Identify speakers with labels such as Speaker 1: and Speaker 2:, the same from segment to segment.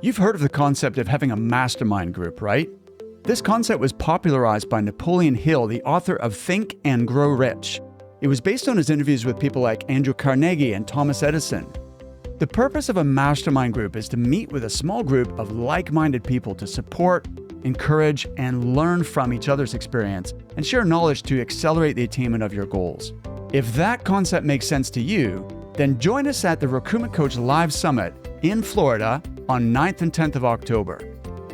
Speaker 1: You've heard of the concept of having a mastermind group, right? This concept was popularized by Napoleon Hill, the author of Think and Grow Rich. It was based on his interviews with people like Andrew Carnegie and Thomas Edison. The purpose of a mastermind group is to meet with a small group of like-minded people to support, encourage, and learn from each other's experience and share knowledge to accelerate the attainment of your goals. If that concept makes sense to you, then join us at the Recruitment Coach Live Summit in Florida on 9th and 10th of October.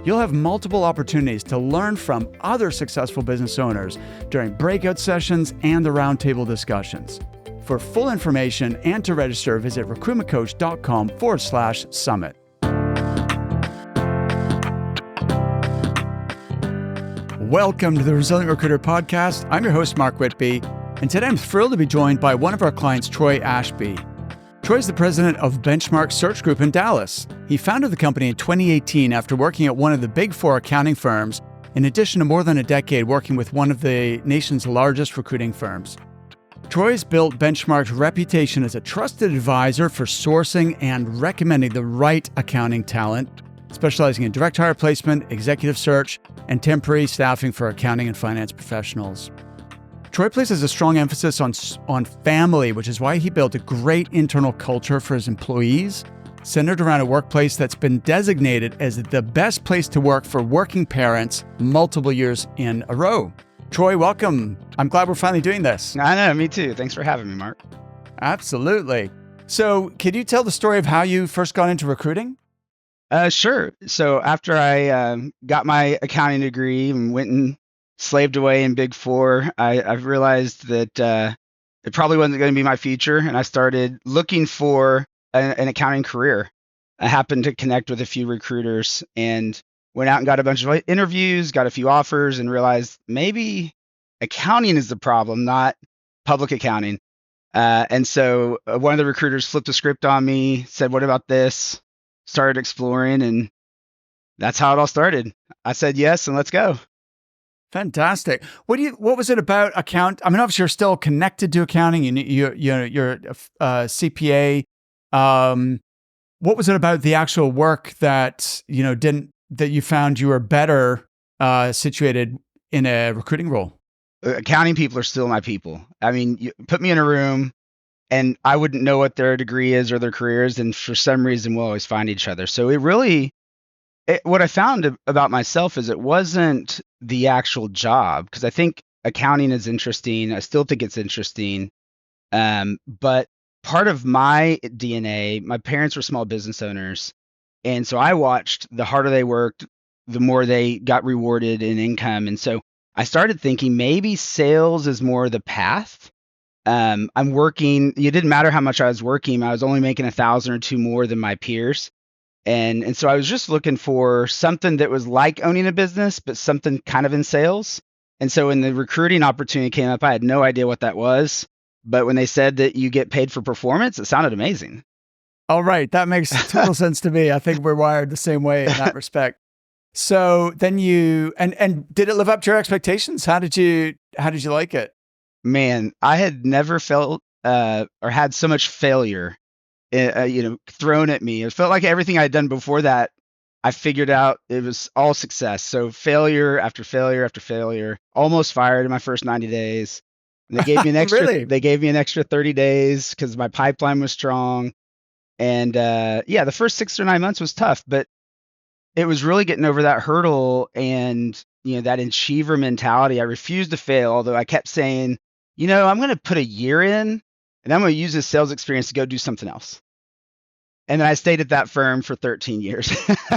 Speaker 1: You'll have multiple opportunities to learn from other successful business owners during breakout sessions and the roundtable discussions. For full information and to register, visit recruitmentcoach.com/summit. Welcome to the Resilient Recruiter Podcast. I'm your host, Mark Whitby, and today I'm thrilled to be joined by one of our clients, Troy Ashby. Troy is the president of Benchmark Search Group in Dallas. He founded the company in 2018 after working at one of the Big Four accounting firms, in addition to more than a decade working with one of the nation's largest recruiting firms. Troy's built Benchmark's reputation as a trusted advisor for sourcing and recommending the right accounting talent, specializing in direct hire placement, executive search, and temporary staffing for accounting and finance professionals. Troy places a strong emphasis on family, which is why he built a great internal culture for his employees, centered around a workplace that's been designated as the best place to work for working parents multiple years in a row. Troy, welcome. I'm glad we're finally doing this.
Speaker 2: I know, me too. Thanks for having me, Mark.
Speaker 1: Absolutely. So can you tell the story of how you first got into recruiting?
Speaker 2: Sure. So after I got my accounting degree and went and slaved away in Big Four, I realized that it probably wasn't going to be my future, and I started looking for an accounting career. I happened to connect with a few recruiters and went out and got a bunch of interviews, got a few offers, and realized maybe accounting is the problem, not public accounting. And so one of the recruiters flipped the script on me, said, "What about this?" Started exploring, and that's how it all started. I said yes, and let's go.
Speaker 1: Fantastic. What was it about I mean, obviously you're still connected to accounting. You're a CPA. What was it about the actual work that you found you were better situated in a recruiting role?
Speaker 2: Accounting people are still my people. I mean, you put me in a room and I wouldn't know what their degree is or their career is, and for some reason we'll always find each other. So what I found about myself is it wasn't the actual job, because I think accounting is interesting. I still think it's interesting. But part of my DNA, my parents were small business owners. And so I watched the harder they worked, the more they got rewarded in income. And so I started thinking maybe sales is more the path. I'm working, it didn't matter how much I was working. I was only making 1,000 or two more than my peers. And so I was just looking for something that was like owning a business, but something kind of in sales. And so when the recruiting opportunity came up, I had no idea what that was. But when they said that you get paid for performance, it sounded amazing.
Speaker 1: All right. That makes total sense to me. I think we're wired the same way in that respect. So then and did it live up to your expectations? How did you like it?
Speaker 2: Man, I had never felt or had so much failure thrown at me. It felt like everything I had done before that, I figured out it was all success. So failure after failure after failure, almost fired in my first 90 days. And they gave me an extra,
Speaker 1: Really?
Speaker 2: They gave me an extra 30 days because my pipeline was strong. And the first 6 or 9 months was tough, but it was really getting over that hurdle and, that achiever mentality. I refused to fail, although I kept saying, I'm going to put a year in and I'm going to use this sales experience to go do something else. And then I stayed at that firm for 13 years.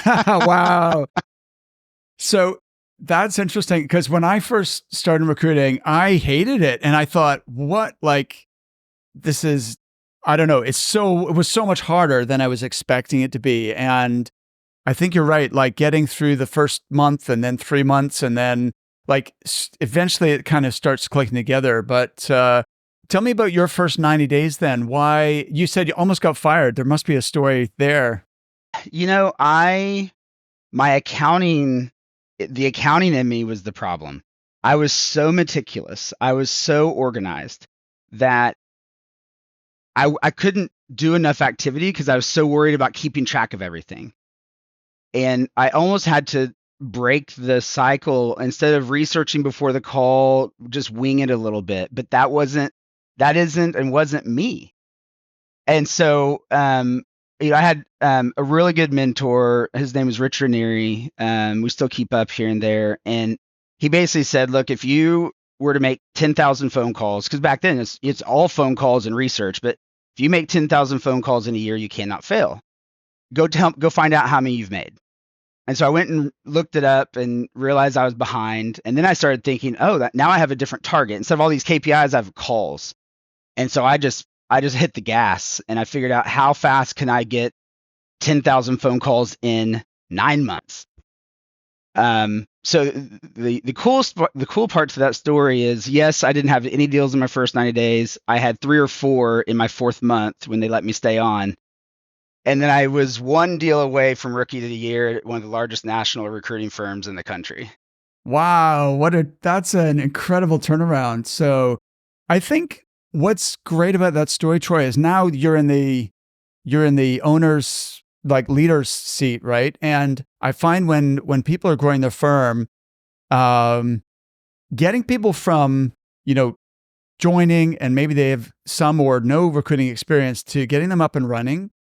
Speaker 1: Wow. So that's interesting, because when I first started recruiting, I hated it. And I thought, this is, I don't know. It was so much harder than I was expecting it to be. And I think you're right. Like getting through the first month and then 3 months, and then eventually it kind of starts clicking together. But tell me about your first 90 days then. Why you said you almost got fired. There must be a story there.
Speaker 2: The accounting in me was the problem. I was so meticulous. I was so organized that I couldn't do enough activity because I was so worried about keeping track of everything. And I almost had to break the cycle. Instead of researching before the call, just wing it a little bit. But that isn't and wasn't me. And so, I had a really good mentor. His name is Rich Ranieri. We still keep up here and there. And he basically said, look, if you were to make 10,000 phone calls, because back then it's all phone calls and research, but if you make 10,000 phone calls in a year, you cannot fail. Go find out how many you've made. And so I went and looked it up and realized I was behind. And then I started thinking, now I have a different target. Instead of all these KPIs, I have calls. And so I just hit the gas, and I figured out how fast can I get 10,000 phone calls in 9 months. So the cool part to that story is, yes, I didn't have any deals in my first 90 days. I had 3 or 4 in my 4th month when they let me stay on. And then I was one deal away from rookie of the year at one of the largest national recruiting firms in the country.
Speaker 1: Wow, that's an incredible turnaround. So I think what's great about that story, Troy, is now you're in the owner's, like, leader's seat, right? And I find when people are growing their firm, getting people from, joining and maybe they have some or no recruiting experience to getting them up and running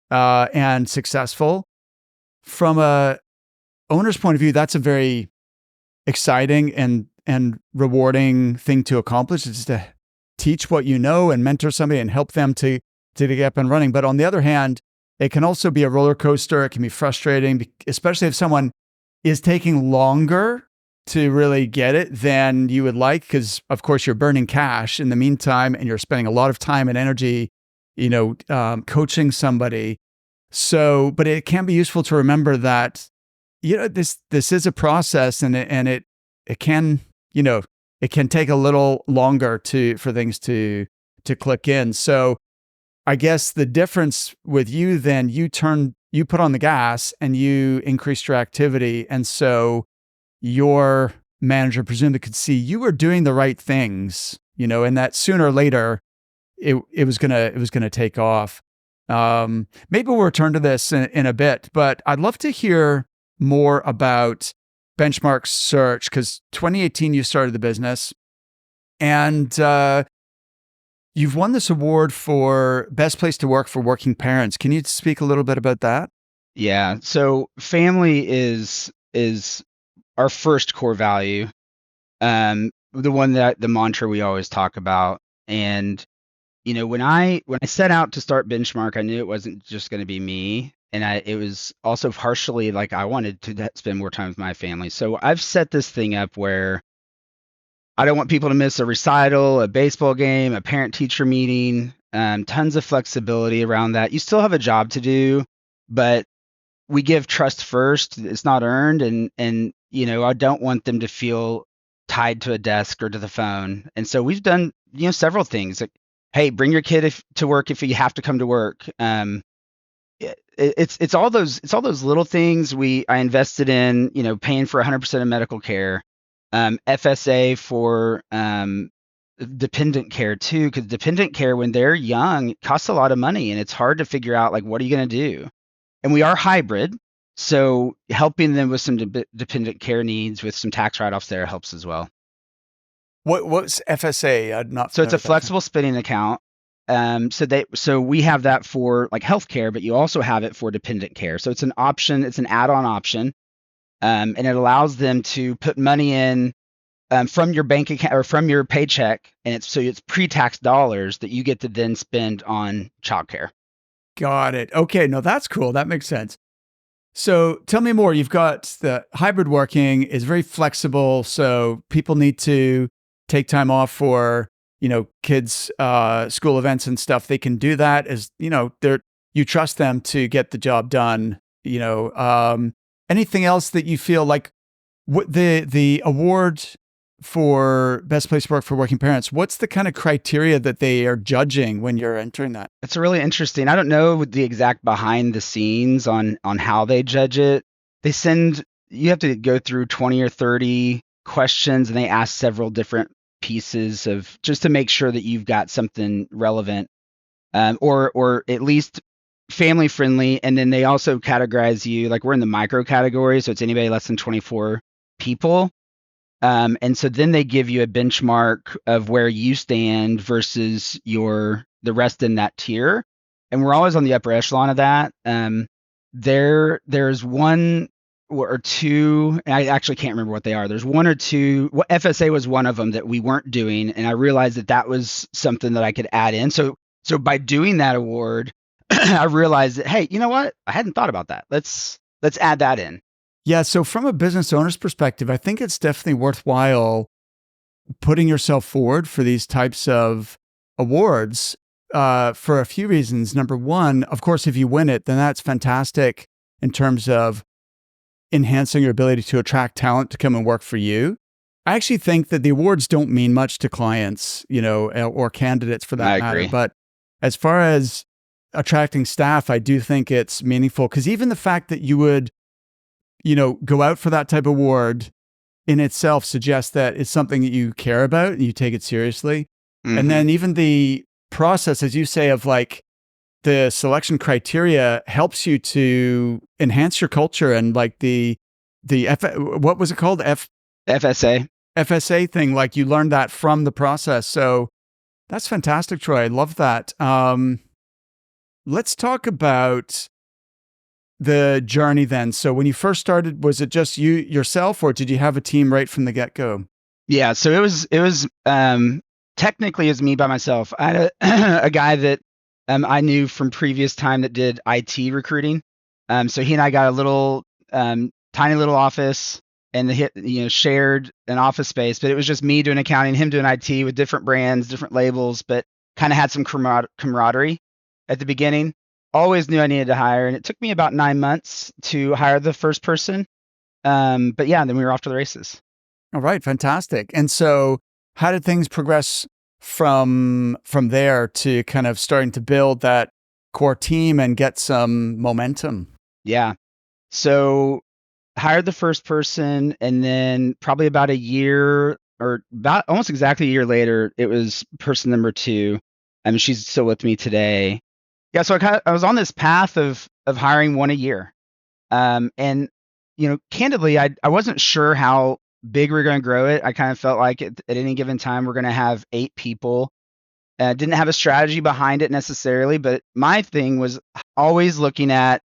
Speaker 1: and successful, from a owner's point of view, that's a very exciting and rewarding thing to accomplish. It's to teach what you know and mentor somebody and help them to get up and running. But on the other hand, it can also be a roller coaster. It can be frustrating, especially if someone is taking longer to really get it than you would like, because of course you're burning cash in the meantime and you're spending a lot of time and energy, coaching somebody. So, but it can be useful to remember that, this is a process, and it can, it can take a little longer for things to click in. So I guess the difference with you then, you put on the gas and you increased your activity. And so your manager presumably could see you were doing the right things, and that sooner or later it was gonna take off. Maybe we'll return to this in a bit, but I'd love to hear more about Benchmark Search, because 2018 you started the business, and you've won this award for Best Place to Work for Working Parents. Can you speak a little bit about that?
Speaker 2: Yeah. So family is our first core value. The one the mantra we always talk about. And when I set out to start Benchmark, I knew it wasn't just going to be me, and it was also partially like I wanted to spend more time with my family. So I've set this thing up where I don't want people to miss a recital, a baseball game, a parent-teacher meeting. Tons of flexibility around that. You still have a job to do, but we give trust first. It's not earned, and I don't want them to feel tied to a desk or to the phone. And so we've done several things. Like, hey, bring your kid to work if you have to come to work. It's all those little things. I invested in paying for 100% of medical care, FSA for dependent care too, because dependent care when they're young costs a lot of money, and it's hard to figure out, like, what are you going to do? And we are hybrid, so helping them with some dependent care needs with some tax write-offs there helps as well.
Speaker 1: What's FSA?
Speaker 2: So it's a flexible spending account. So we have that for like healthcare, but you also have it for dependent care. So it's an option. It's an add-on option, and it allows them to put money in from your bank account or from your paycheck, and it's pre-tax dollars that you get to then spend on childcare.
Speaker 1: Got it. Okay, no, that's cool. That makes sense. So tell me more. You've got the hybrid working is very flexible, so people need to take time off for kids' school events and stuff. They can do that as you trust them to get the job done. Anything else that you feel like the award for Best Place to Work for Working Parents, what's the kind of criteria that they are judging when you're entering that?
Speaker 2: It's really interesting. I don't know the exact behind the scenes on how they judge it. You have to go through 20 or 30 questions, and they ask several different pieces of just to make sure that you've got something relevant, or at least family friendly. And then they also categorize you, like we're in the micro category. So it's anybody less than 24 people. And so then they give you a benchmark of where you stand versus the rest in that tier. And we're always on the upper echelon of that. There's one or two, and I actually can't remember what they are. There's one or two. What FSA was one of them that we weren't doing, and I realized that was something that I could add in. So by doing that award, I realized that, hey, you know what? I hadn't thought about that. Let's add that in.
Speaker 1: Yeah. So from a business owner's perspective, I think it's definitely worthwhile putting yourself forward for these types of awards for a few reasons. Number one, of course, if you win it, then that's fantastic in terms of enhancing your ability to attract talent to come and work for you. I actually think that the awards don't mean much to clients, or candidates for that matter. But as far as attracting staff, I do think it's meaningful, because even the fact that you would go out for that type of award in itself suggests that it's something that you care about and you take it seriously. Mm-hmm. And then even the process, as you say, of like the selection criteria helps you to enhance your culture, and like what was it called? FSA thing. Like you learned that from the process. So that's fantastic, Troy. I love that. Let's talk about the journey then. So when you first started, was it just you yourself, or did you have a team right from the get-go?
Speaker 2: Yeah, so it was technically it was me by myself. I had a guy that I knew from previous time that did IT recruiting. So he and I got a little tiny little office, and shared an office space, but it was just me doing accounting, him doing IT with different brands, different labels, but kind of had some camaraderie at the beginning. Always knew I needed to hire, and it took me about 9 months to hire the first person. But yeah, then we were off to the races.
Speaker 1: All right, fantastic. And so how did things progress from there to kind of starting to build that core team and get some momentum?
Speaker 2: Yeah. So hired the first person, and then probably about a year, or about almost exactly a year later, it was person number 2. She's still with me today. Yeah, so I was on this path of hiring one a year. And candidly, I wasn't sure how big we were going to grow it. I kind of felt like at any given time we're going to have 8 people. Didn't have a strategy behind it necessarily, but my thing was always looking at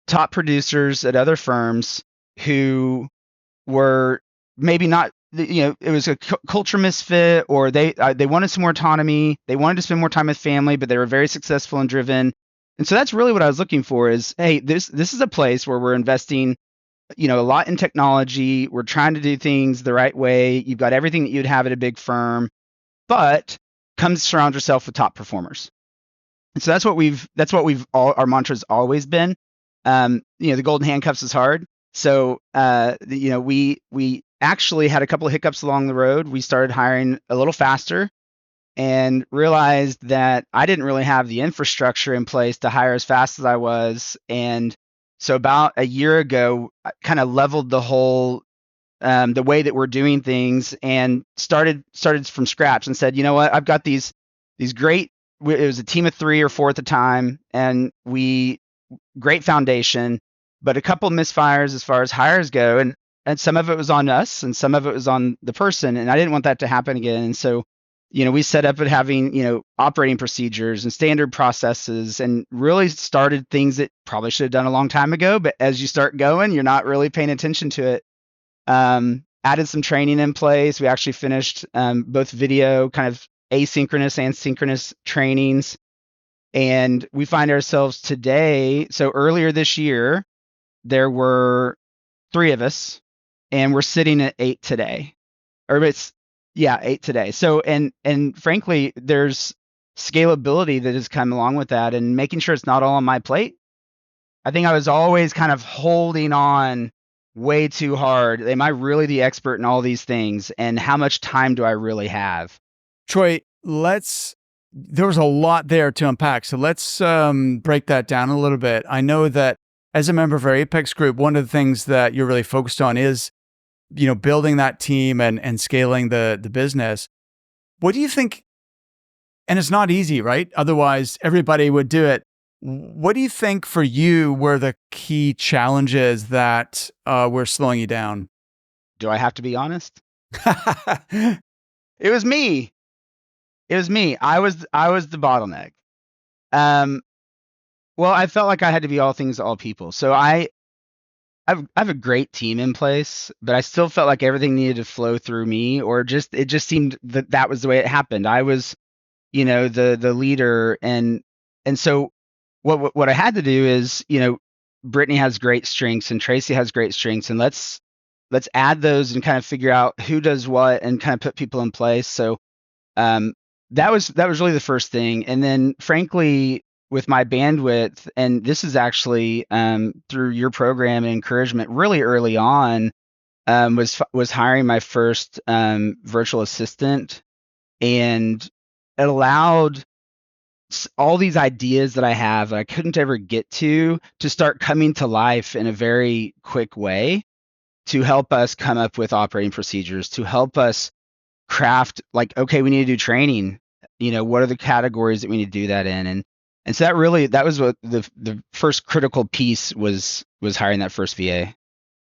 Speaker 2: top producers at other firms who were maybe not, it was a culture misfit, or they wanted some more autonomy. They wanted to spend more time with family, but they were very successful and driven. And so that's really what I was looking for is, hey, this is a place where we're investing, a lot in technology. We're trying to do things the right way. You've got everything that you'd have at a big firm, but come surround yourself with top performers. And so that's what our mantra's always been. The golden handcuffs is hard. So, we actually had a couple of hiccups along the road. We started hiring a little faster and realized that I didn't really have the infrastructure in place to hire as fast as I was. And so about a year ago, I kind of leveled the whole, the way that we're doing things, and started from scratch and said, you know what, I've got these great, it was a team of 3 or 4 at the time, and great foundation, but a couple misfires as far as hires go, and some of it was on us and some of it was on the person, and I didn't want that to happen again. And so, we set up at having, operating procedures and standard processes, and really started things that probably should have done a long time ago, but as you start going, you're not really paying attention to it. Added some training in place. We actually finished both video, kind of asynchronous and synchronous trainings. And we find ourselves today, so earlier this year, there were 3 of us, and we're sitting at 8 today. Or 8 today. So, and frankly, there's scalability that has come along with that, and making sure it's not all on my plate. I think I was always kind of holding on way too hard. Am I really the expert in all these things? And how much time do I really have?
Speaker 1: Troy, there was a lot there to unpack. So let's break that down a little bit. I know that as a member of our Apex group, one of the things that you're really focused on is, building that team and scaling the business. What do you think? And it's not easy, right? Otherwise, everybody would do it What do you think for you were the key challenges that were slowing you down?
Speaker 2: Do I have to be honest? It was me. It was me. I was the bottleneck. Um, well, I felt like I had to be all things to all people. So I have a great team in place, but I still felt like everything needed to flow through me, or it just seemed that that was the way it happened. I was, the leader, and so what I had to do is, Brittany has great strengths and Tracy has great strengths, and let's add those and kind of figure out who does what and kind of put people in place. So um, that was really the first thing, and then frankly, with my bandwidth, and this is actually through your program and encouragement, really early on, was hiring my first virtual assistant, and it allowed all these ideas that I have that I couldn't ever get to start coming to life in a very quick way, to help us come up with operating procedures, to help us craft, like, okay, we need to do training. What are the categories that we need to do that in? And so that was what the first critical piece was hiring that first VA.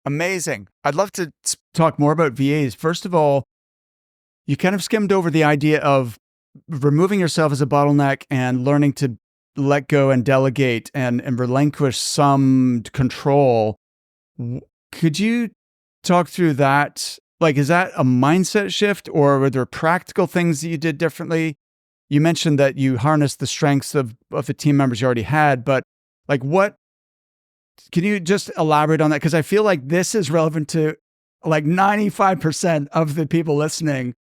Speaker 1: Amazing. I'd love to talk more about VAs. First of all, you kind of skimmed over the idea of removing yourself as a bottleneck and learning to let go and delegate and relinquish some control. Could you talk through that? Like, is that a mindset shift, or were there practical things that you did differently? You mentioned that you harnessed the strengths of the team members you already had, but like, what can you just elaborate on that? Because I feel like this is relevant to like 95% of the people listening.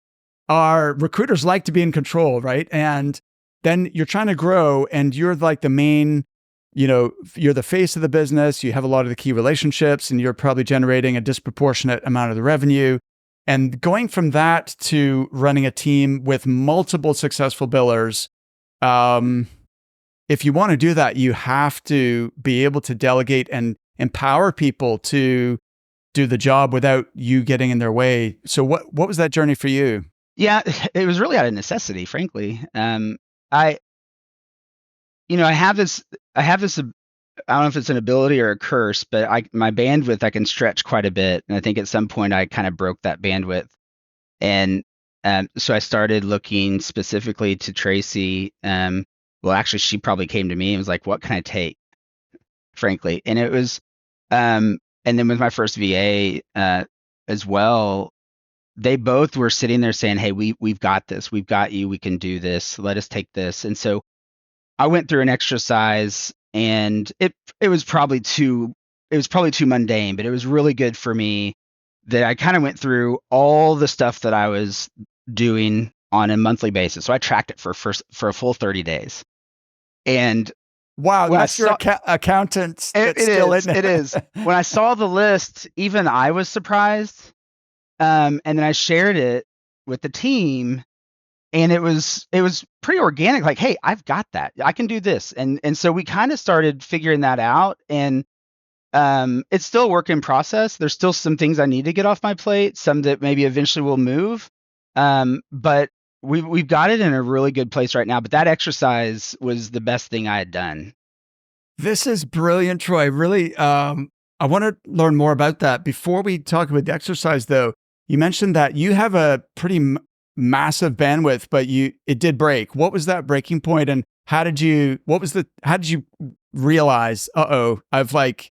Speaker 1: Are recruiters like to be in control, right? And then you're trying to grow, and you're like the main, you're the face of the business. You have a lot of the key relationships, and you're probably generating a disproportionate amount of the revenue. And going from that to running a team with multiple successful billers, if you want to do that, you have to be able to delegate and empower people to do the job without you getting in their way. So what was that journey for you?
Speaker 2: Yeah, it was really out of necessity, frankly. I I have this I don't know if it's an ability or a curse, but my bandwidth, I can stretch quite a bit, and I think at some point I kind of broke that bandwidth, and so I started looking specifically to Tracy. Well, actually, she probably came to me and was like, "What can I take?" Frankly, and it was, and then with my first VA as well, they both were sitting there saying, "Hey, we've got this. We've got you. We can do this. Let us take this." And so I went through an exercise, and it was probably too mundane, but it was really good for me that I kind of went through all the stuff that I was doing on a monthly basis. So I tracked it for a full 30 days. And
Speaker 1: wow,
Speaker 2: when
Speaker 1: that's your accountant.
Speaker 2: It is. When I saw the list, even I was surprised. And then I shared it with the team, and it was pretty organic. Like, hey, I've got that. I can do this. And so we kind of started figuring that out. And it's still a work in process. There's still some things I need to get off my plate, some that maybe eventually will move. But we've got it in a really good place right now. But that exercise was the best thing I had done.
Speaker 1: This is brilliant, Troy. Really, I want to learn more about that. Before we talk about the exercise, though, you mentioned that you have a pretty massive bandwidth, but it did break. What was that breaking point, and how did you realize, I've like,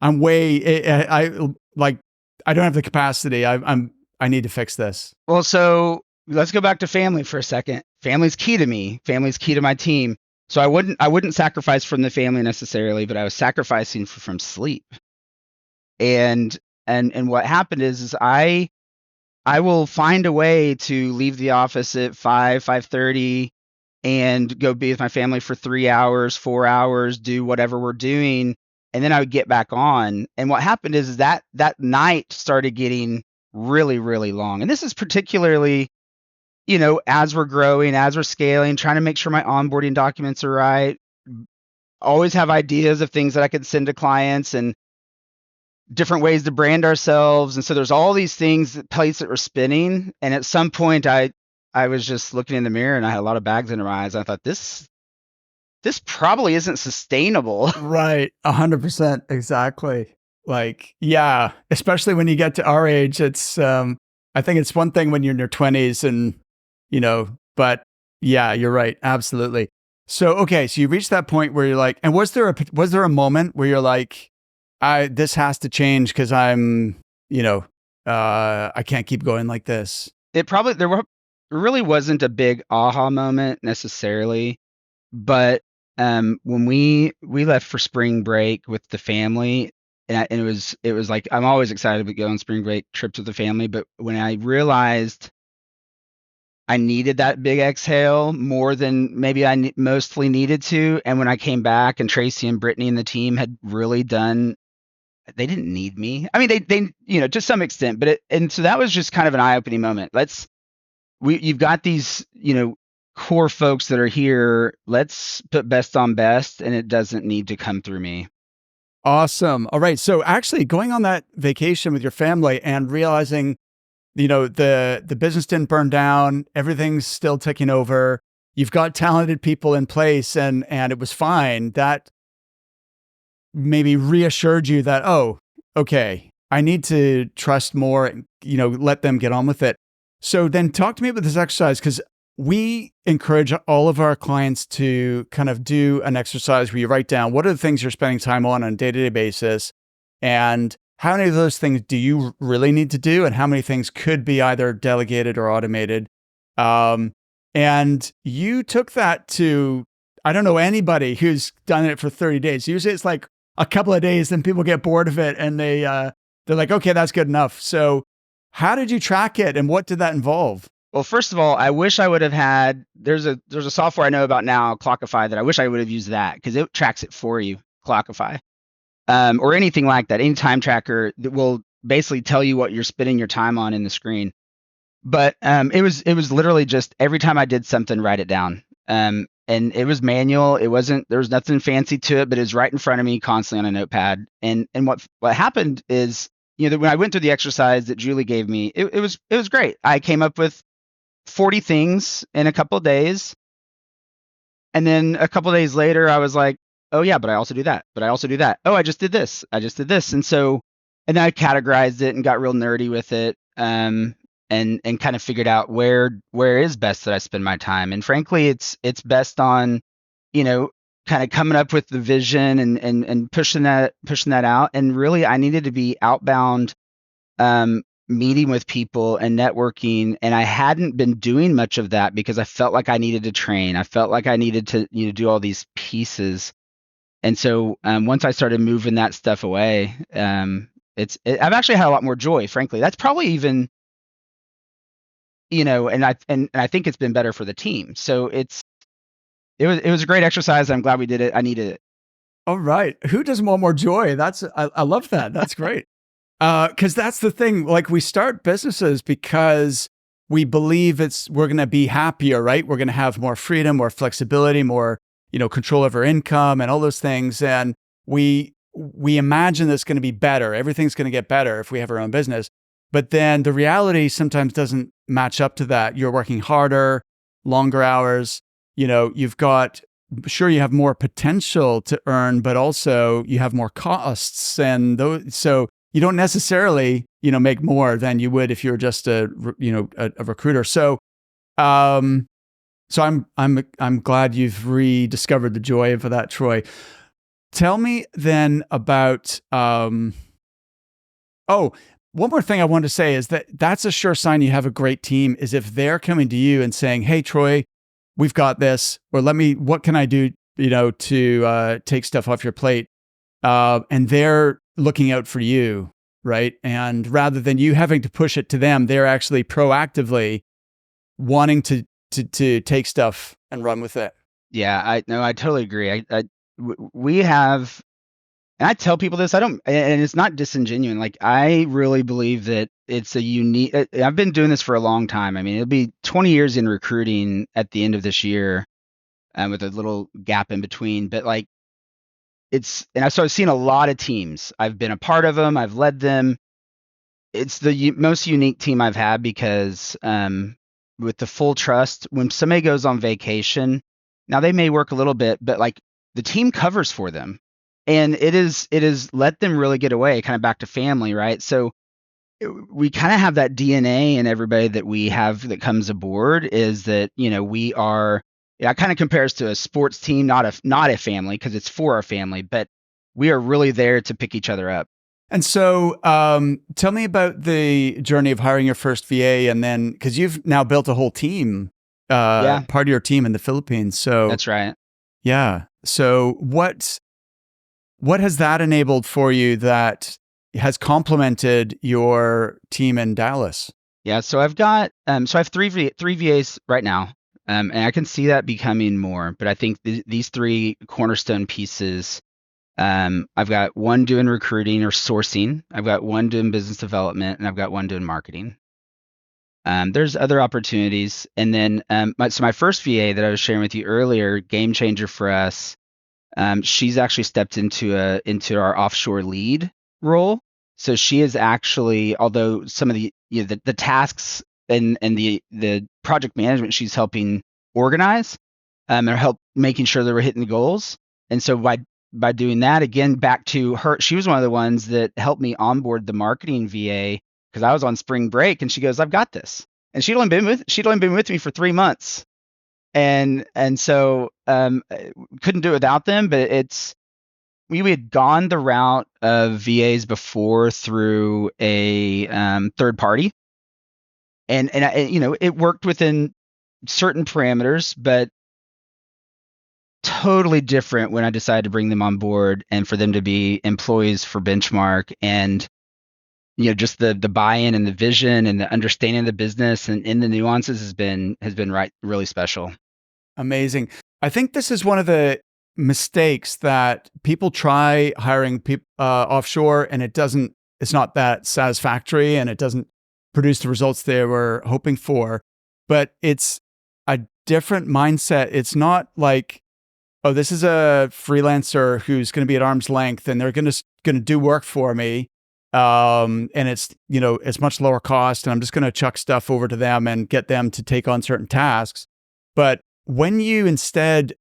Speaker 1: I'm way, I don't have the capacity. I need to fix this.
Speaker 2: Well, so let's go back to family for a second. Family's key to me. Family's key to my team. So I wouldn't sacrifice from the family necessarily, but I was sacrificing from sleep. And what happened is I will find a way to leave the office at 5:30 and go be with my family for 3 hours, 4 hours, do whatever we're doing, and then I would get back on. And what happened is that night started getting really, really long. And this is particularly, as we're growing, as we're scaling, trying to make sure my onboarding documents are right. Always have ideas of things that I could send to clients and different ways to brand ourselves. And so there's all these plates that were spinning. And at some point I was just looking in the mirror, and I had a lot of bags under my eyes. I thought, this this probably isn't sustainable.
Speaker 1: Right. 100%. Exactly. Like, yeah, especially when you get to our age, I think it's one thing when you're in your 20s but yeah, you're right. Absolutely. So, okay. So you reached that point where you're like, and was there a moment where you're like, this has to change because I can't keep going like this.
Speaker 2: There really wasn't a big aha moment necessarily, but when we left for spring break with the family, and it was like I'm always excited to go on spring break trips with the family, but when I realized I needed that big exhale more than maybe mostly needed to, and when I came back and Tracy and Brittany and the team had really done, they didn't need me. I mean, they to some extent, and so that was just kind of an eye-opening moment. You've got these, core folks that are here. Let's put best on best, and it doesn't need to come through me.
Speaker 1: Awesome. All right. So actually going on that vacation with your family and realizing, the business didn't burn down, everything's still ticking over. You've got talented people in place and it was fine. That maybe reassured you that, oh, okay, I need to trust more and, let them get on with it. So then talk to me about this exercise, because we encourage all of our clients to kind of do an exercise where you write down what are the things you're spending time on a day-to-day basis, and how many of those things do you really need to do, and how many things could be either delegated or automated. And you took that to, I don't know anybody who's done it for 30 days. Usually it's like a couple of days, then people get bored of it and they're like, okay, that's good enough. So how did you track it and what did that involve?
Speaker 2: Well, first of all, I wish I would have had. There's a software I know about now, Clockify, that I wish I would have used that, because it tracks it for you, Clockify, or anything like that. Any time tracker that will basically tell you what you're spending your time on in the screen. But it was literally just every time I did something, write it down. And it was manual. There was nothing fancy to it, but it was right in front of me constantly on a notepad. And what happened is, when I went through the exercise that Julie gave me, it was great. I came up with 40 things in a couple of days. And then a couple of days later, I was like, oh yeah, but I also do that. But I also do that. Oh, I just did this. And then I categorized it and got real nerdy with it. And kind of figured out where is best that I spend my time. And frankly, it's best on, kind of coming up with the vision and pushing that out. And really, I needed to be outbound, meeting with people and networking, and I hadn't been doing much of that because I felt like I needed to train. I felt like I needed to do all these pieces. And so once I started moving that stuff away, I've actually had a lot more joy. Frankly, that's probably even, and I think it's been better for the team. So it was a great exercise. I'm glad we did it. I needed it.
Speaker 1: All right. Who doesn't want more joy? I love that. That's great. Because that's the thing. Like, we start businesses because we believe we're going to be happier, right? We're going to have more freedom, more flexibility, more, control of our income and all those things. And we imagine that it's going to be better. Everything's going to get better if we have our own business. But then the reality sometimes doesn't match up to that. You're working harder, longer hours. You have more potential to earn, but also you have more costs, and so you don't necessarily, make more than you would if you were just a recruiter. So, I'm glad you've rediscovered the joy of that, Troy. Tell me then about, one more thing I wanted to say is that's a sure sign you have a great team is if they're coming to you and saying, hey, Troy, we've got this, or what can I do, to take stuff off your plate? And they're looking out for you, right? And rather than you having to push it to them, they're actually proactively wanting to take stuff and run with it.
Speaker 2: Yeah, I totally agree. We have, and I tell people this, and it's not disingenuous. Like, I really believe that it's a unique, I've been doing this for a long time. I mean, it'll be 20 years in recruiting at the end of this year, with a little gap in between. But like, and so I've seen a lot of teams. I've been a part of them. I've led them. It's the most unique team I've had because, with the full trust, when somebody goes on vacation, Now they may work a little bit, but like the team covers for them. And it is let them really get away, kind of back to family, right? So we kind of have that DNA in everybody that we have that comes aboard, is that, we are, I kind of compares to a sports team, not a family, because it's for our family, but we are really there to pick each other up.
Speaker 1: And so tell me about the journey of hiring your first VA, and then, because you've now built a whole team,
Speaker 2: Yeah,
Speaker 1: part of your team in the Philippines. So
Speaker 2: that's right.
Speaker 1: yeah. So what has that enabled for you that has complemented your team in Dallas?
Speaker 2: Yeah, so I've got I have three VAs right now, and I can see that becoming more. But I think these three cornerstone pieces. I've got one doing recruiting or sourcing. I've got one doing business development, and I've got one doing marketing. There's other opportunities, and then my first VA that I was sharing with you earlier, game changer for us. She's actually stepped into our offshore lead role. So she is actually, although some of the tasks and the project management she's helping organize, or help making sure that we're hitting the goals. And so by doing that, again, back to her, she was one of the ones that helped me onboard the marketing VA, because I was on spring break, and she goes, "I've got this." And she'd only been with me for 3 months. And so couldn't do it without them, but we had gone the route of VAs before through a third party, and it worked within certain parameters, but totally different when I decided to bring them on board and for them to be employees for Benchmark. And just the buy-in and the vision and the understanding of the business and in the nuances has been really special.
Speaker 1: Amazing. I think this is one of the mistakes that people try hiring people offshore, and it's not that satisfactory, and it doesn't produce the results they were hoping for. But it's a different mindset. It's not like, oh, this is a freelancer who's going to be at arm's length, and they're going to do work for me, and it's much lower cost, and I'm just going to chuck stuff over to them and get them to take on certain tasks. But when you instead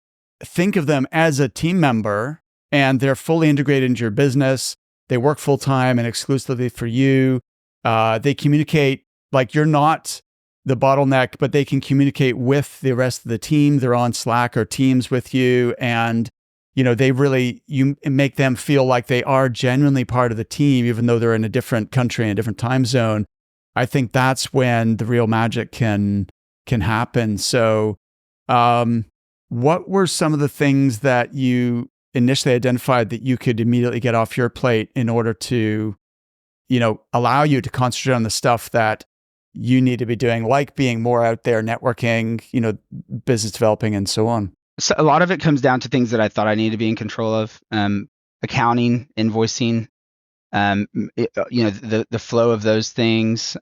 Speaker 1: think of them as a team member and they're fully integrated into your business, they work full time and exclusively for you, they communicate like you're not the bottleneck, but they can communicate with the rest of the team. They're on Slack or Teams with you, and you make them feel like they are genuinely part of the team, even though they're in a different country and a different time zone. I think that's when the real magic can happen. So what were some of the things that you initially identified that you could immediately get off your plate in order to, allow you to concentrate on the stuff that you need to be doing, like being more out there networking, business developing, and so on?
Speaker 2: So a lot of it comes down to things that I thought I needed to be in control of. Accounting, invoicing, the flow of those things,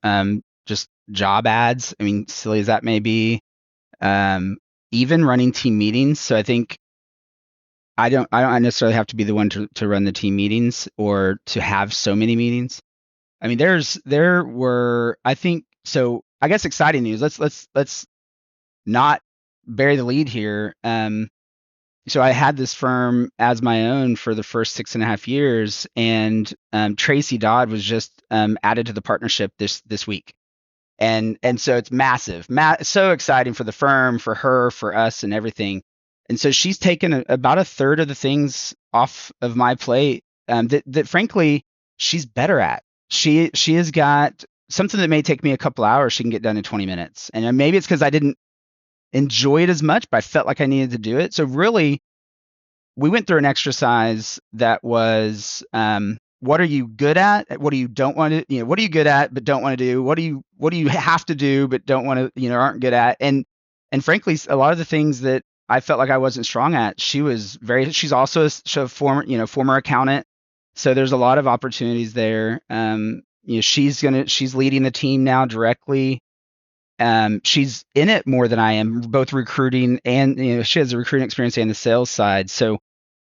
Speaker 2: just job ads. I mean, silly as that may be, even running team meetings. So I think I don't necessarily have to be the one to run the team meetings or to have so many meetings. I mean, there were, I think, so I guess exciting news. Let's not bury the lead here. So I had this firm as my own for the first 6.5 years, and Tracy Dodd was just added to the partnership this week. And so it's massive, so exciting for the firm, for her, for us, and everything. And so she's taken about a third of the things off of my plate that frankly she's better at. She has got something that may take me a couple hours, she can get done in 20 minutes. And maybe it's because I didn't enjoy it as much, but I felt like I needed to do it. So really, we went through an exercise that was, what are you good at? What do you don't want to, what are you good at but don't want to do? What do you have to do but don't want to, aren't good at? And frankly, a lot of the things that I felt like I wasn't strong at, she's also a former accountant. So there's a lot of opportunities there. She's leading the team now directly. She's in it more than I am, both recruiting and, she has the recruiting experience and the sales side. So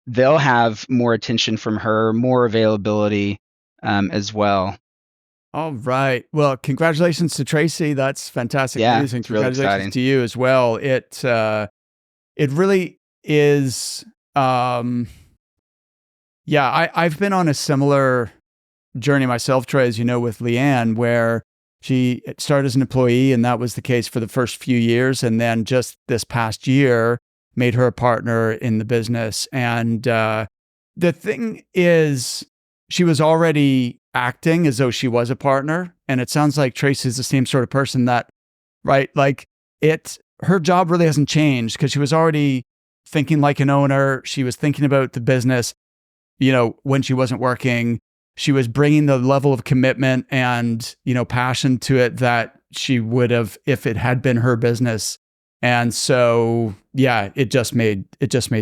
Speaker 2: they'll have more attention from her, more availability, as well.
Speaker 1: All right. Well, congratulations to Tracy. That's fantastic
Speaker 2: Yeah,
Speaker 1: news, and
Speaker 2: it's really
Speaker 1: congratulations
Speaker 2: exciting.
Speaker 1: to you as well. it really is. I've been on a similar journey myself, Troy, as you know, with Leanne, where she started as an employee, and that was the case for the first few years, and then just this past year made her a partner in the business. And the thing is, she was already acting as though she was a partner, and it sounds like Tracy's the same sort of person that, right? Like her job really hasn't changed because she was already thinking like an owner. She was thinking about the business, when she wasn't working. She was bringing the level of commitment and, passion to it that she would have if it had been her business. And so, yeah, it just made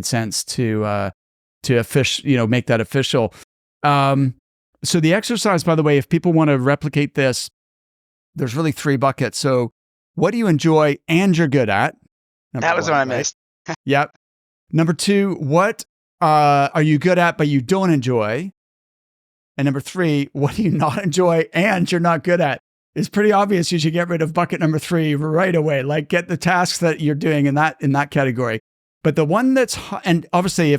Speaker 1: sense to make that official. So the exercise, by the way, if people want to replicate this, there's really 3 buckets. So what do you enjoy and you're good at?
Speaker 2: That was what I missed.
Speaker 1: Yep. Number 2, what are you good at but you don't enjoy? And number 3, what do you not enjoy and you're not good at? It's pretty obvious you should get rid of bucket number 3 right away. Like, get the tasks that you're doing in that category. But the one that's, and obviously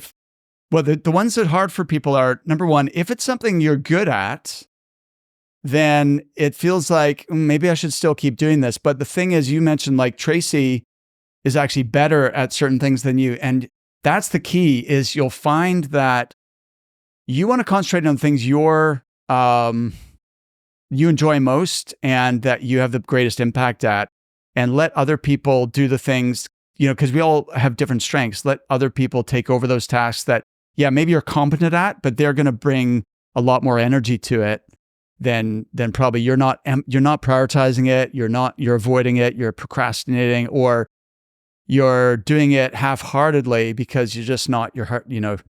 Speaker 1: the ones that are hard for people are, number 1, if it's something you're good at, then it feels like maybe I should still keep doing this. But the thing is, you mentioned like Tracy is actually better at certain things than you. And that's the key, is you'll find that you want to concentrate on things you enjoy most and that you have the greatest impact at, and let other people do the things, because we all have different strengths. Let other people take over those tasks that, maybe you're competent at, but they're going to bring a lot more energy to it than probably you're not prioritizing it. You're avoiding it. You're procrastinating, or you're doing it half-heartedly because you're just not, your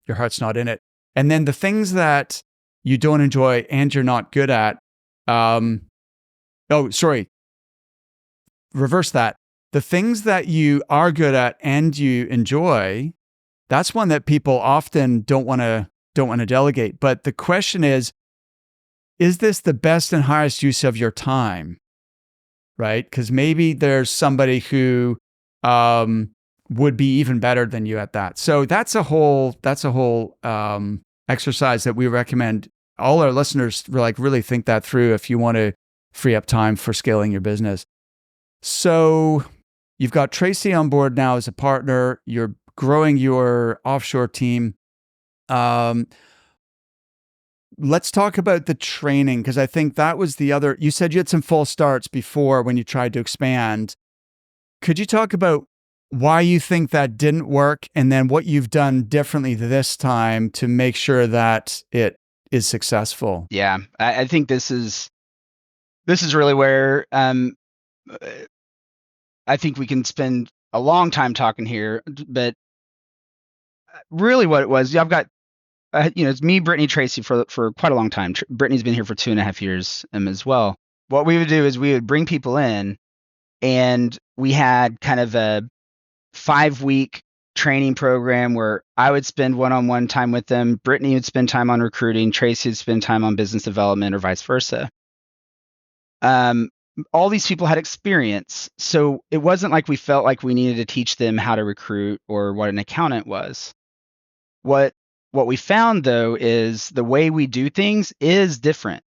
Speaker 1: heart's not in it. And then the things that you don't enjoy and you're not good at, reverse that. The things that you are good at and you enjoy, that's one that people often don't want to delegate. But the question is this the best and highest use of your time? Right? Because maybe there's somebody who would be even better than you at that. So that's a whole exercise that we recommend all our listeners really think that through if you want to free up time for scaling your business. So you've got Tracy on board now as a partner. You're growing your offshore team. Let's talk about the training, because I think that was the other. You said you had some false starts before when you tried to expand. Could you talk about why you think that didn't work, and then what you've done differently this time to make sure that it is successful?
Speaker 2: Yeah, I think this is really where I think we can spend a long time talking here. But really, what it was, I've got it's me, Brittany, Tracy for quite a long time. Brittany's been here for 2.5 years as well. What we would do is we would bring people in, and we had kind of a 5-week training program where I would spend one-on-one time with them. Brittany would spend time on recruiting. Tracy would spend time on business development, or vice versa. All these people had experience, so it wasn't like we felt like we needed to teach them how to recruit or what an accountant was. What we found, though, is the way we do things is different,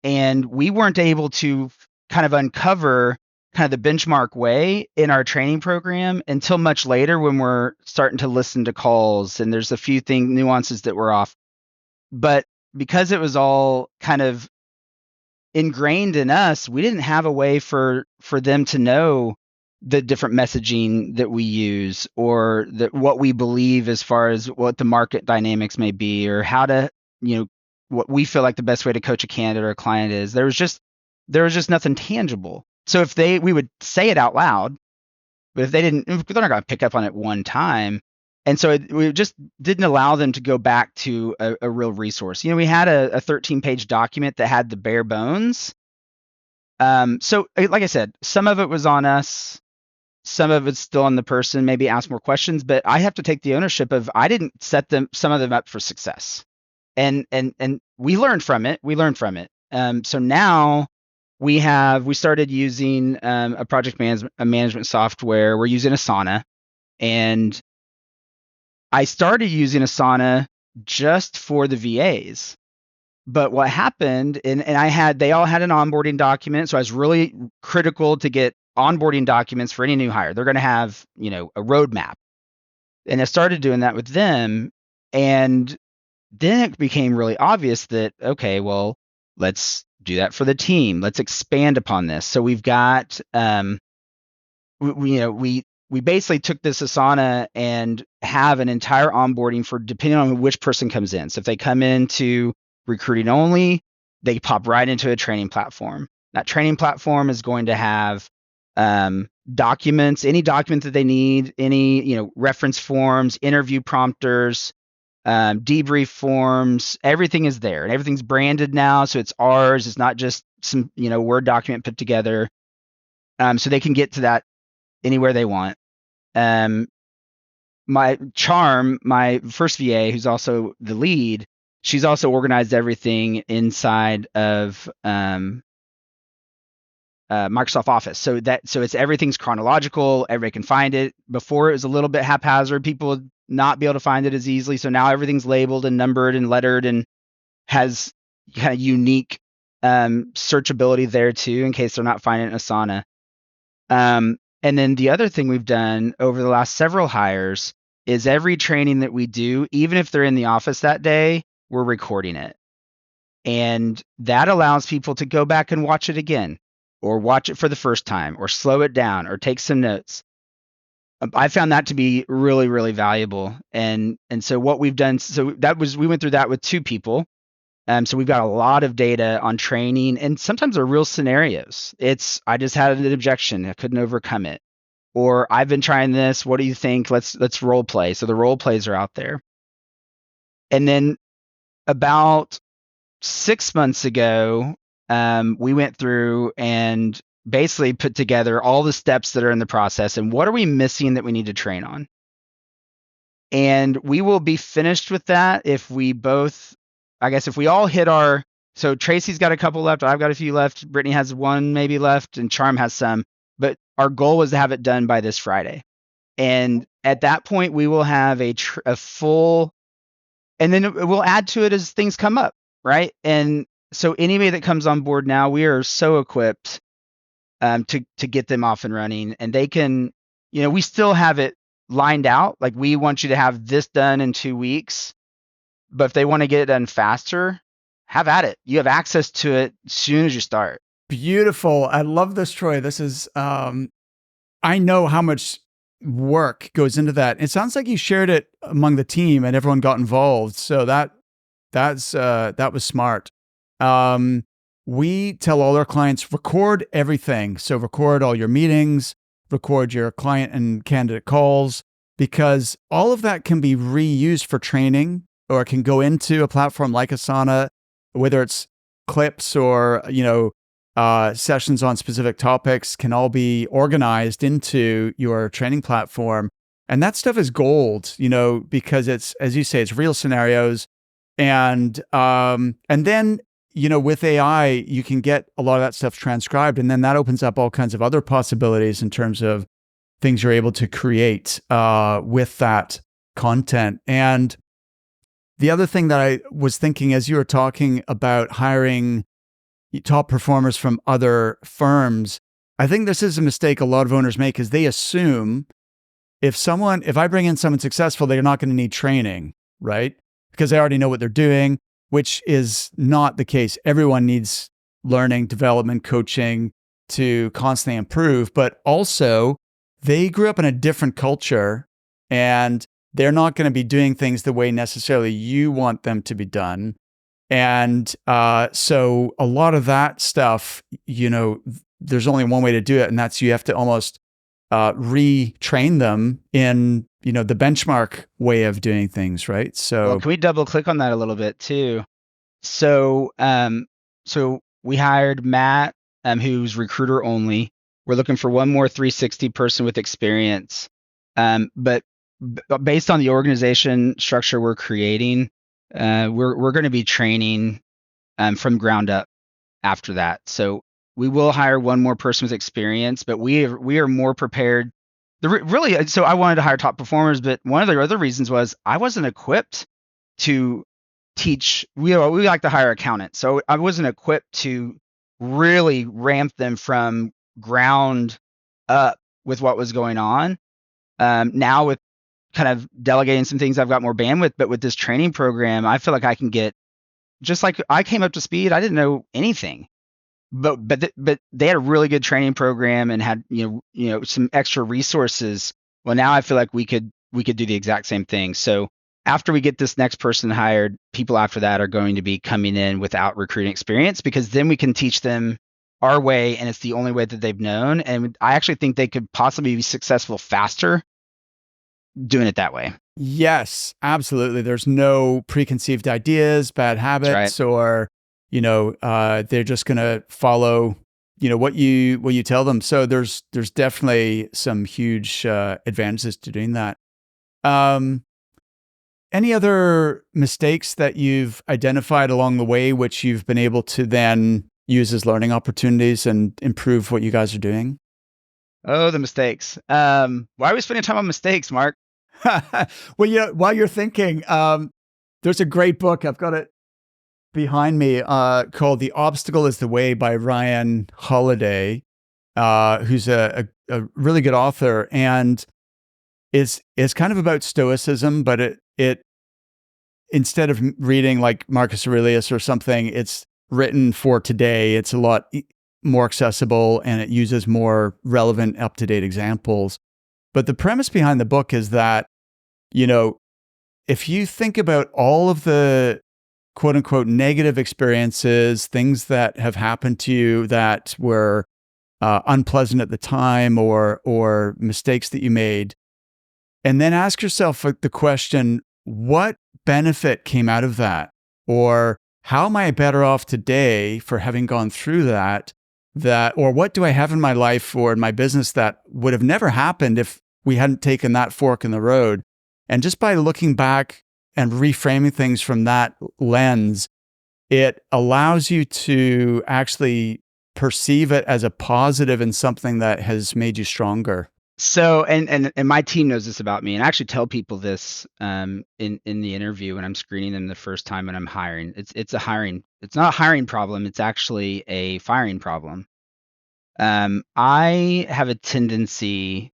Speaker 2: and we weren't able to kind of uncover kind of the benchmark way in our training program until much later, when we're starting to listen to calls and there's a few nuances that were off. But because it was all kind of ingrained in us, we didn't have a way for them to know the different messaging that we use, or what we believe as far as what the market dynamics may be, or how to, what we feel like the best way to coach a candidate or a client is. There was just nothing tangible. So we would say it out loud, but if they're not going to pick up on it one time. And so we just didn't allow them to go back to a real resource. We had a 13-page document that had the bare bones. So like I said, some of it was on us, some of it's still on the person, maybe ask more questions, but I have to take the ownership of, I didn't set some of them up for success. And we learned from it. So now we started using a project management software. We're using Asana, And I started using Asana just for the VAs. But what happened, and they all had an onboarding document. So I was really critical to get onboarding documents for any new hire. They're going to have, a roadmap. And I started doing that with them. And then it became really obvious that, okay, well, let's do that for the team. Let's expand upon this. So we've got, we basically took this Asana and have an entire onboarding for depending on which person comes in. So if they come into recruiting only, they pop right into a training platform. That training platform is going to have documents, any document that they need, any reference forms, interview prompters, debrief forms. Everything is there, and everything's branded now, so it's ours. It's not just some Word document put together. So they can get to that anywhere they want. My first VA, who's also the lead, she's also organized everything inside of Microsoft Office. So it's everything's chronological. Everybody can find it. Before it was a little bit haphazard. People would not be able to find it as easily. So now everything's labeled and numbered and lettered and has kind of unique searchability there too, in case they're not finding it in Asana. And then the other thing we've done over the last several hires is every training that we do, even if they're in the office that day, we're recording it. And that allows people to go back and watch it again, or watch it for the first time, or slow it down, or take some notes. I found that to be really, really valuable. And so what we've done, we went through that with 2 people. So we've got a lot of data on training, and sometimes they're real scenarios. I just had an objection, I couldn't overcome it. Or I've been trying this, what do you think? Let's role play. So the role plays are out there. And then about 6 months ago, we went through and basically put together all the steps that are in the process and what are we missing that we need to train on. And we will be finished with that if we all hit so Tracy's got a couple left, I've got a few left, Brittany has one maybe left, and Charm has some. But our goal was to have it done by this Friday. And at that point, we will have a full, and then we'll add to it as things come up, right? And so anybody that comes on board now, we are so equipped to get them off and running. And they can, we still have it lined out. Like, we want you to have this done in 2 weeks. But if they want to get it done faster, have at it. You have access to it as soon as you start.
Speaker 1: Beautiful. I love this, Troy. This is, I know how much work goes into that. It sounds like you shared it among the team and everyone got involved. So that was smart. We tell all our clients, record everything. So record all your meetings, record your client and candidate calls, because all of that can be reused for training, or it can go into a platform like Asana, whether it's clips or, sessions on specific topics can all be organized into your training platform. And that stuff is gold, because it's, as you say, it's real scenarios. And then, with AI, you can get a lot of that stuff transcribed. And then that opens up all kinds of other possibilities in terms of things you're able to create with that content. And the other thing that I was thinking as you were talking about hiring top performers from other firms, I think this is a mistake a lot of owners make, is they assume if I bring in someone successful, they're not going to need training, right? Because they already know what they're doing, which is not the case. Everyone needs learning, development, coaching to constantly improve, but also they grew up in a different culture and they're not going to be doing things the way necessarily you want them to be done. And so a lot of that stuff, there's only one way to do it, and that's you have to almost retrain them in, the benchmark way of doing things, right? So
Speaker 2: well, can we double click on that a little bit too? So we hired Matt, who's recruiter only. We're looking for one more 360 person with experience. But based on the organization structure we're creating, we're going to be training from ground up after that. So we will hire one more person with experience, but we are more prepared really, so I wanted to hire top performers, but one of the other reasons was I wasn't equipped to teach. We like to hire accountants, so I wasn't equipped to really ramp them from ground up with what was going on. Now with kind of delegating some things, I've got more bandwidth, but with this training program, I feel like I can get, just like I came up to speed. I didn't know anything, but they had a really good training program and had some extra resources. Well, now I feel like we could do the exact same thing. So after we get this next person hired, people after that are going to be coming in without recruiting experience, because then we can teach them our way, and it's the only way that they've known. And I actually think they could possibly be successful faster doing it that way.
Speaker 1: Yes, absolutely. There's no preconceived ideas, bad habits, or they're just going to follow what you tell them. So there's definitely some huge advantages to doing that. Any other mistakes that you've identified along the way, which you've been able to then use as learning opportunities and improve what you guys are doing?
Speaker 2: Oh, the mistakes. Why are we spending time on mistakes, Mark?
Speaker 1: Well, while you're thinking, there's a great book, I've got it behind me, called "The Obstacle Is the Way" by Ryan Holiday, who's a really good author, and it's kind of about stoicism, but it instead of reading like Marcus Aurelius or something, it's written for today. It's a lot more accessible, and it uses more relevant, up-to-date examples. But the premise behind the book is that, if you think about all of the quote unquote negative experiences, things that have happened to you that were unpleasant at the time, or mistakes that you made, and then ask yourself the question, what benefit came out of that? Or how am I better off today for having gone through that, or what do I have in my life or in my business that would have never happened if we hadn't taken that fork in the road? And just by looking back and reframing things from that lens, it allows you to actually perceive it as a positive and something that has made you stronger.
Speaker 2: So, and my team knows this about me, and I actually tell people this in the interview when I'm screening them the first time when I'm hiring. It's not a hiring problem. It's actually a firing problem. I have a tendency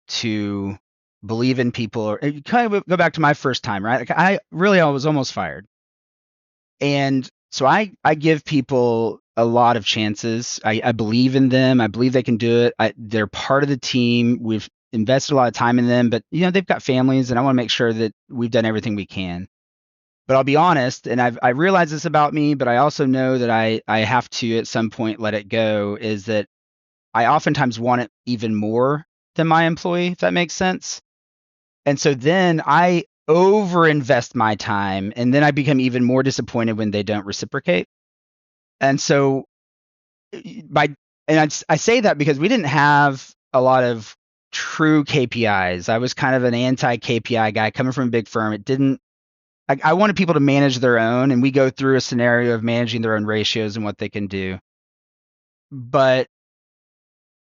Speaker 2: to believe in people, or kind of go back to my first time, right? Like I was almost fired. And so I give people a lot of chances. I believe in them. I believe they can do it. They're part of the team. We've invested a lot of time in them, but they've got families, and I want to make sure that we've done everything we can. But I'll be honest, and I realize this about me, but I also know that I have to at some point let it go, is that I oftentimes want it even more than my employee, if that makes sense. And so then I overinvest my time, and then I become even more disappointed when they don't reciprocate. And so I say that because we didn't have a lot of true KPIs. I was kind of an anti-KPI guy coming from a big firm. I wanted people to manage their own, and we go through a scenario of managing their own ratios and what they can do. But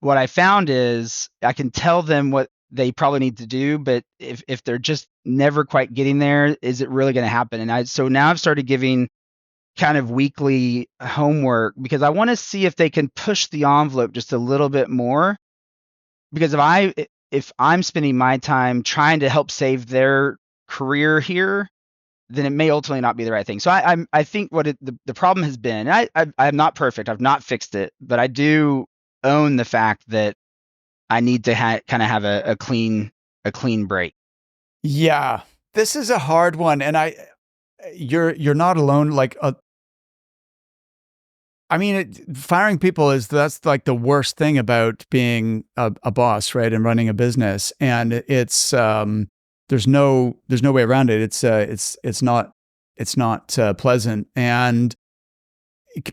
Speaker 2: what I found is I can tell them what they probably need to do, but if they're just never quite getting there, is it really going to happen? And so now I've started giving kind of weekly homework, because I want to see if they can push the envelope just a little bit more. Because if I'm spending my time trying to help save their career here, then it may ultimately not be the right thing. So I think what the problem has been, I'm not perfect. I've not fixed it, but I do own the fact that I need to kind of have a clean break.
Speaker 1: Yeah, this is a hard one, and you're not alone. Like, firing people that's like the worst thing about being a boss, right, and running a business. And it's there's no way around it. It's not pleasant, and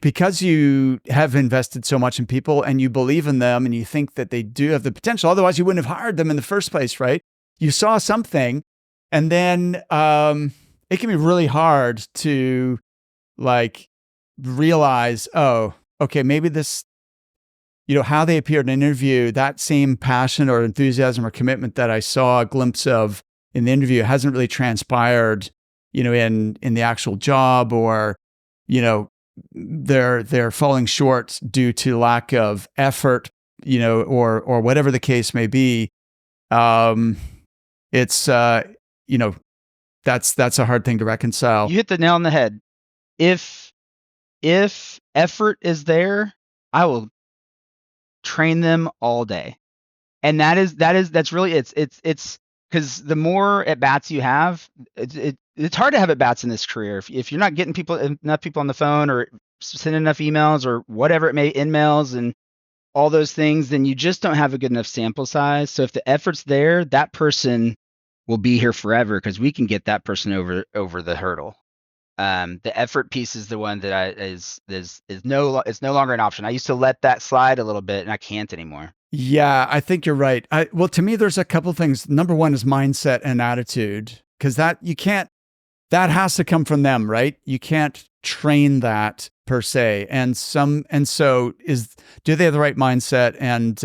Speaker 1: because you have invested so much in people and you believe in them and you think that they do have the potential, otherwise you wouldn't have hired them in the first place, right? You saw something, and then it can be really hard to like realize, oh, okay, maybe this how they appear in an interview, that same passion or enthusiasm or commitment that I saw a glimpse of in the interview hasn't really transpired, in the actual job, or, they're falling short due to lack of effort, or whatever the case may be. It's that's a hard thing to reconcile.
Speaker 2: You hit the nail on the head. If effort is there, I will train them all day. And that's really it's because the more at bats you have, it's hard to have at bats in this career if you're not getting enough people on the phone or sending enough emails or whatever it may, in-mails and all those things, then you just don't have a good enough sample size. So if the effort's there, that person will be here forever because we can get that person over the hurdle. The effort piece is the one that it's no longer an option. I used to let that slide a little bit, and I can't anymore.
Speaker 1: Yeah, I think you're right. Well, to me, there's a couple of things. Number one is mindset and attitude, because that has to come from them, right? You can't train that per se. Do they have the right mindset and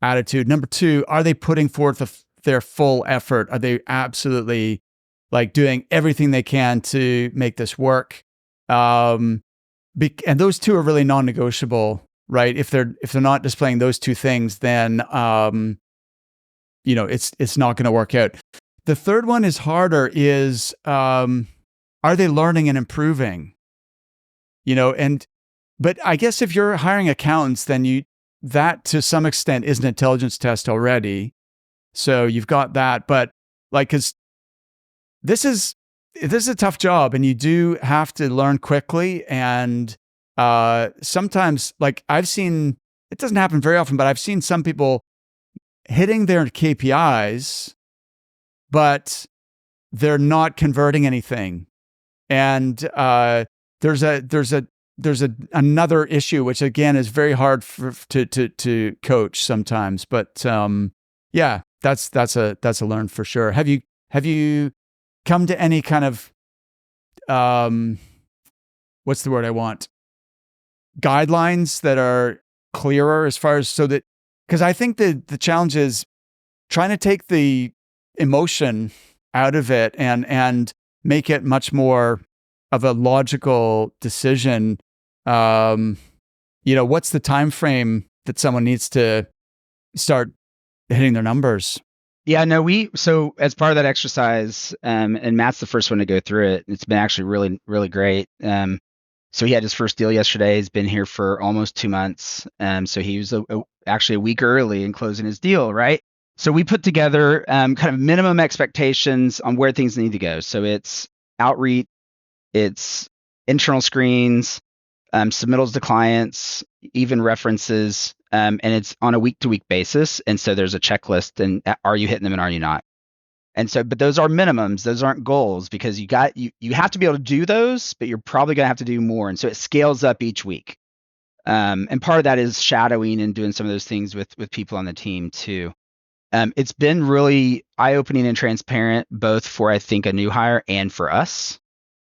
Speaker 1: attitude? Number two, are they putting forth their full effort? Are they absolutely doing everything they can to make this work? And those two are really non-negotiable, right? If they're not displaying those two things, then it's not going to work out. The third one is harder. Is are they learning and improving? But I guess if you're hiring accountants, then that to some extent is an intelligence test already. So you've got that, but because this is a tough job, and you do have to learn quickly. And sometimes, I've seen, it doesn't happen very often, but I've seen some people hitting their KPIs, but they're not converting anything. And there's another issue, which again is very hard to coach sometimes. But yeah, that's a learn for sure. Have you come to any kind of what's the word I want? Guidelines that are clearer as far as because I think the challenge is trying to take the emotion out of it and make it much more of a logical decision. What's the time frame that someone needs to start hitting their numbers?
Speaker 2: Yeah, no, so as part of that exercise, and Matt's the first one to go through it. It's been actually really, really great. So he had his first deal yesterday. He's been here for almost 2 months. So he was actually a week early in closing his deal, right? So we put together kind of minimum expectations on where things need to go. So it's outreach, it's internal screens, submittals to clients, even references, and it's on a week-to-week basis. And so there's a checklist, and are you hitting them and are you not? And so, but those are minimums; those aren't goals, because you have to be able to do those, but you're probably going to have to do more. And so it scales up each week. And part of that is shadowing and doing some of those things with people on the team too. It's been really eye-opening and transparent, both for, I think, a new hire and for us,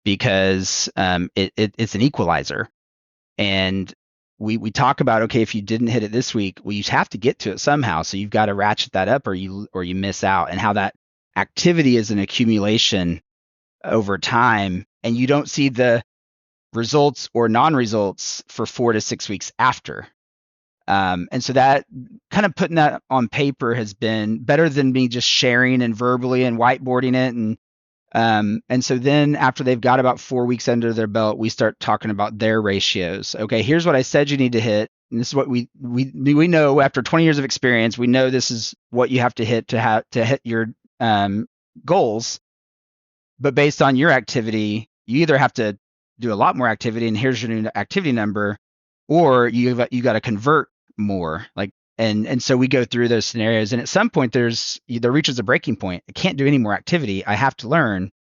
Speaker 2: because it's an equalizer. And we talk about, okay, if you didn't hit it this week, well, you have to get to it somehow. So you've got to ratchet that up, or you miss out, and how that activity is an accumulation over time, and you don't see the results or non-results for 4 to 6 weeks after. And so that kind of putting that on paper has been better than me just sharing and verbally and whiteboarding it. And so then after they've got about 4 weeks under their belt, we start talking about their ratios. Okay, here's what I said you need to hit. And this is what we know after 20 years of experience, we know this is what you have to hit to hit your goals. But based on your activity, you either have to do a lot more activity, and here's your new activity number, or you got to convert more. And so we go through those scenarios, and at some point there reaches a breaking point. I can't do any more activity. I have to learn.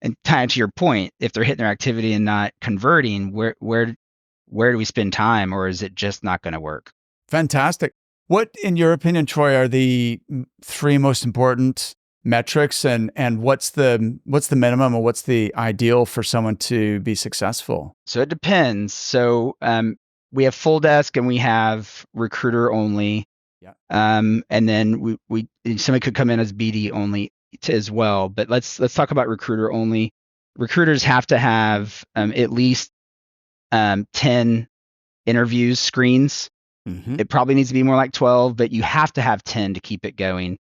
Speaker 2: And kind of to your point, if they're hitting their activity and not converting, where do we spend time, or is it just not going to work?
Speaker 1: Fantastic. What, in your opinion, Troy, are the 3 most important metrics, and what's the minimum, or what's the ideal for someone to be successful?
Speaker 2: So it depends. So we have full desk and we have recruiter only.
Speaker 1: Yeah.
Speaker 2: And then we somebody could come in as BD only as well. But let's talk about recruiter only. Recruiters have to have at least 10 interviews screens.
Speaker 1: Mm-hmm.
Speaker 2: It probably needs to be more like 12, but you have to have 10 to keep it going.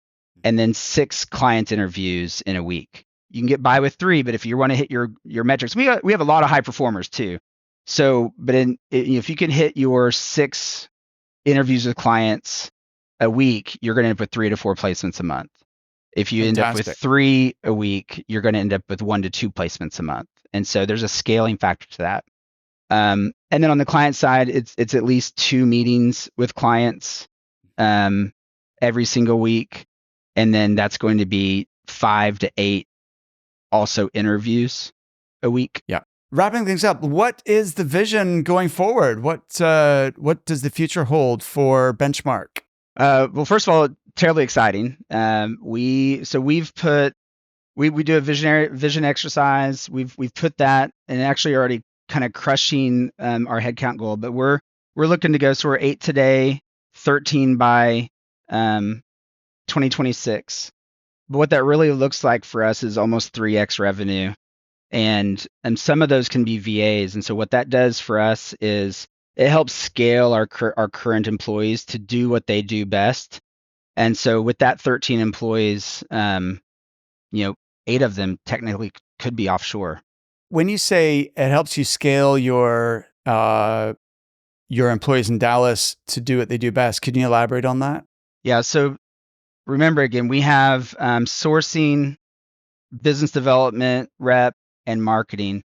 Speaker 2: And then 6 client interviews in a week. You can get by with 3, but if you want to hit your metrics, we have a lot of high performers too. So, but if you can hit your 6 interviews with clients a week, you're going to end up with 3 to 4 placements a month. If you end up with 3 a week, you're going to end up with 1 to 2 placements a month. And so there's a scaling factor to that. And then on the client side, it's at least 2 meetings with clients every single week. And then that's going to be 5 to 8 also interviews a week.
Speaker 1: Yeah. Wrapping things up, what is the vision going forward? What does the future hold for Benchmark?
Speaker 2: Well, first of all, terribly exciting. We do a vision exercise. We've put that and actually already kind of crushing our headcount goal, but we're looking to go. So we're 8 today, 13 by 2026. But what that really looks like for us is almost 3x revenue, and some of those can be VAs. And so what that does for us is it helps scale our current employees to do what they do best. And so with that 13 employees, 8 of them technically could be offshore.
Speaker 1: When you say it helps you scale your employees in Dallas to do what they do best, can you elaborate on that?
Speaker 2: Yeah. So remember, again, we have sourcing, business development, rep, and marketing.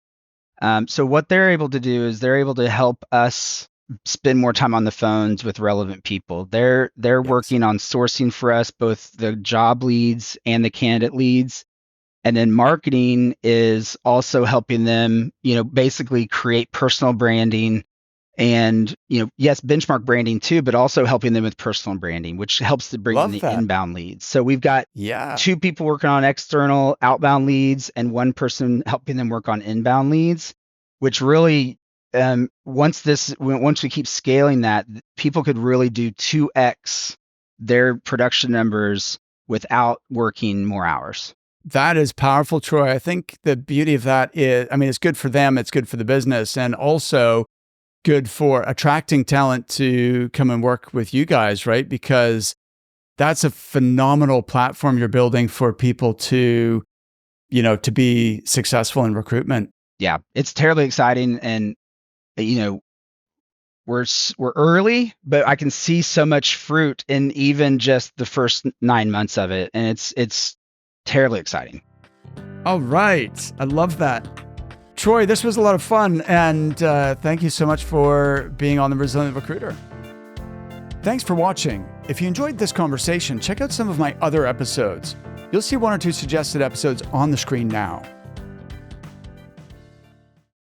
Speaker 2: So what they're able to do is they're able to help us spend more time on the phones with relevant people. They're working on sourcing for us, both the job leads and the candidate leads. And then marketing is also helping them, basically create personal branding and, yes, benchmark branding too, but also helping them with personal branding, which helps to bring in the inbound leads. So we've got 2 people working on external outbound leads and 1 person helping them work on inbound leads, which really, once we keep scaling that, people could really do 2x their production numbers without working more hours.
Speaker 1: That is powerful, Troy. I think the beauty of that is, it's good for them, it's good for the business, and also good for attracting talent to come and work with you guys, right? Because that's a phenomenal platform you're building for people to, to be successful in recruitment.
Speaker 2: Yeah, it's terribly exciting, and we're early, but I can see so much fruit in even just the first 9 months of it, and it's terribly exciting.
Speaker 1: All right, I love that. Troy, this was a lot of fun, and thank you so much for being on The Resilient Recruiter. Thanks for watching. If you enjoyed this conversation, check out some of my other episodes. You'll see 1 or 2 suggested episodes on the screen now.